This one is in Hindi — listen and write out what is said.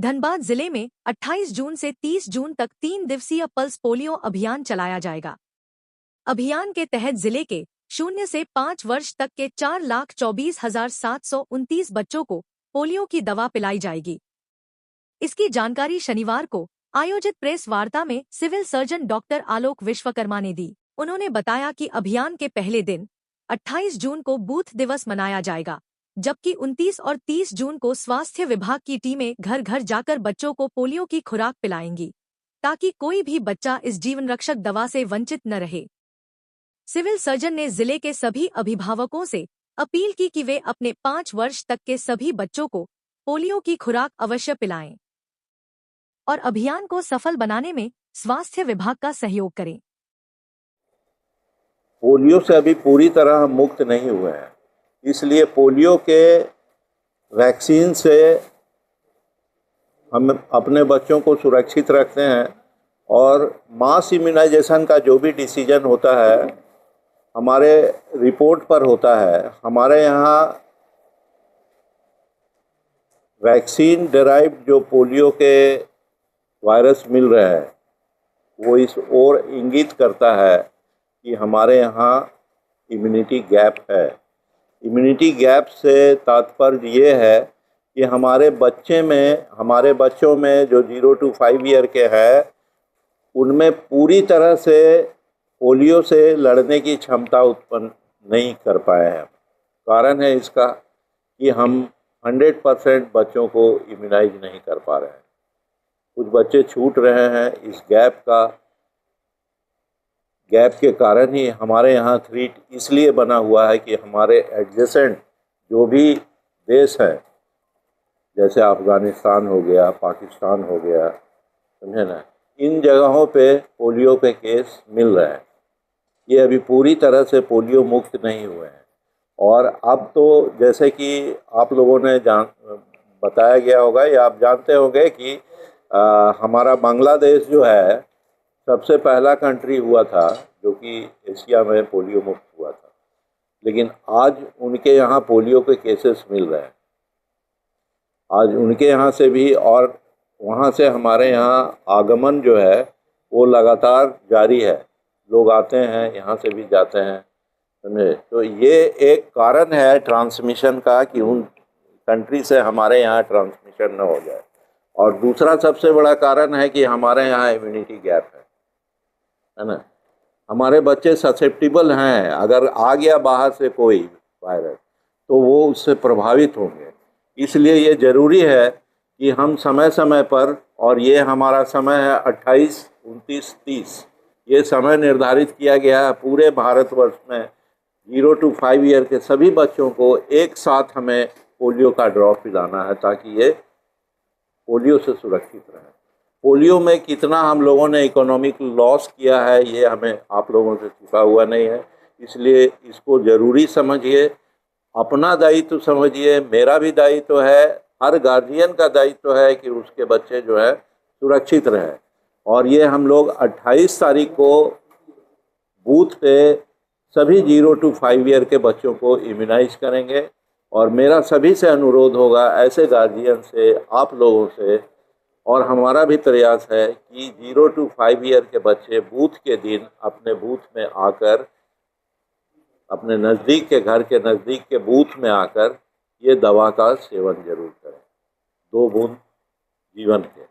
धनबाद जिले में 28 जून से 30 जून तक 3 दिवसीय पल्स पोलियो अभियान चलाया जाएगा। अभियान के तहत जिले के 0 से 5 वर्ष तक के 4,24,729 बच्चों को पोलियो की दवा पिलाई जाएगी। इसकी जानकारी शनिवार को आयोजित प्रेस वार्ता में सिविल सर्जन डॉक्टर आलोक विश्वकर्मा ने दी। उन्होंने बताया कि अभियान के पहले दिन 28 जून को बूथ दिवस मनाया जाएगा, जबकि 29 और 30 जून को स्वास्थ्य विभाग की टीमें घर घर जाकर बच्चों को पोलियो की खुराक पिलाएंगी, ताकि कोई भी बच्चा इस जीवन रक्षक दवा से वंचित न रहे। सिविल सर्जन ने जिले के सभी अभिभावकों से अपील की कि वे अपने 5 वर्ष तक के सभी बच्चों को पोलियो की खुराक अवश्य पिलाएं और अभियान को सफल बनाने में स्वास्थ्य विभाग का सहयोग करें। पोलियो से अभी पूरी तरह हम मुक्त नहीं हुए हैं, इसलिए पोलियो के वैक्सीन से हम अपने बच्चों को सुरक्षित रखते हैं और मास इम्यूनाइजेशन का जो भी डिसीजन होता है हमारे रिपोर्ट पर होता है। हमारे यहाँ वैक्सीन डेराइव्ड जो पोलियो के वायरस मिल रहा है वो इस ओर इंगित करता है कि हमारे यहाँ इम्यूनिटी गैप है। इम्यूनिटी गैप से तात्पर्य ये है कि हमारे बच्चों में जो 0 to 5 ईयर के हैं उनमें पूरी तरह से पोलियो से लड़ने की क्षमता उत्पन्न नहीं कर पाए हैं। कारण है इसका कि हम 100% बच्चों को इम्यूनाइज नहीं कर पा रहे हैं। कुछ बच्चे छूट रहे हैं। इस गैप के कारण ही हमारे यहाँ थ्रेट इसलिए बना हुआ है कि हमारे एडजेसेंट जो भी देश हैं, जैसे अफ़गानिस्तान हो गया, पाकिस्तान हो गया, समझे ना, इन जगहों पे पोलियो के केस मिल रहे हैं। ये अभी पूरी तरह से पोलियो मुक्त नहीं हुए हैं। और अब तो जैसे कि आप लोगों ने बताया गया होगा या आप जानते होंगे कि हमारा बांग्लादेश जो है सबसे पहला कंट्री हुआ था जो कि एशिया में पोलियो मुक्त हुआ था, लेकिन आज उनके यहाँ पोलियो के केसेस मिल रहे हैं। आज उनके यहाँ से भी और वहाँ से हमारे यहाँ आगमन जो है वो लगातार जारी है। लोग आते हैं, यहाँ से भी जाते हैं, समझे। तो ये एक कारण है ट्रांसमिशन का कि उन कंट्री से हमारे यहाँ ट्रांसमिशन न हो जाए। और दूसरा सबसे बड़ा कारण है कि हमारे यहाँ इम्यूनिटी गैप है ना। हमारे बच्चे ससेप्टिबल हैं, अगर आ गया बाहर से कोई वायरस तो वो उससे प्रभावित होंगे। इसलिए ये ज़रूरी है कि हम समय समय पर, और ये हमारा समय है 28, 29, 30, ये समय निर्धारित किया गया है पूरे भारतवर्ष में 0 to 5 ईयर के सभी बच्चों को एक साथ हमें पोलियो का ड्रॉप पिलाना है ताकि ये पोलियो से सुरक्षित रहे। पोलियो में कितना हम लोगों ने इकोनॉमिक लॉस किया है ये हमें आप लोगों से छिपा हुआ नहीं है, इसलिए इसको ज़रूरी समझिए, अपना दायित्व समझिए। मेरा भी दायित्व है, हर गार्जियन का दायित्व है कि उसके बच्चे जो है सुरक्षित रहें। और ये हम लोग 28 तारीख को बूथ पे सभी 0 to 5 ईयर के बच्चों को इम्यूनाइज करेंगे। और मेरा सभी से अनुरोध होगा, ऐसे गार्जियन से, आप लोगों से, और हमारा भी प्रयास है कि 0 to 5 ईयर के बच्चे बूथ के दिन अपने बूथ में आकर, अपने नज़दीक के घर के नज़दीक के बूथ में आकर ये दवा का सेवन जरूर करें। 2 बूंद जीवन के।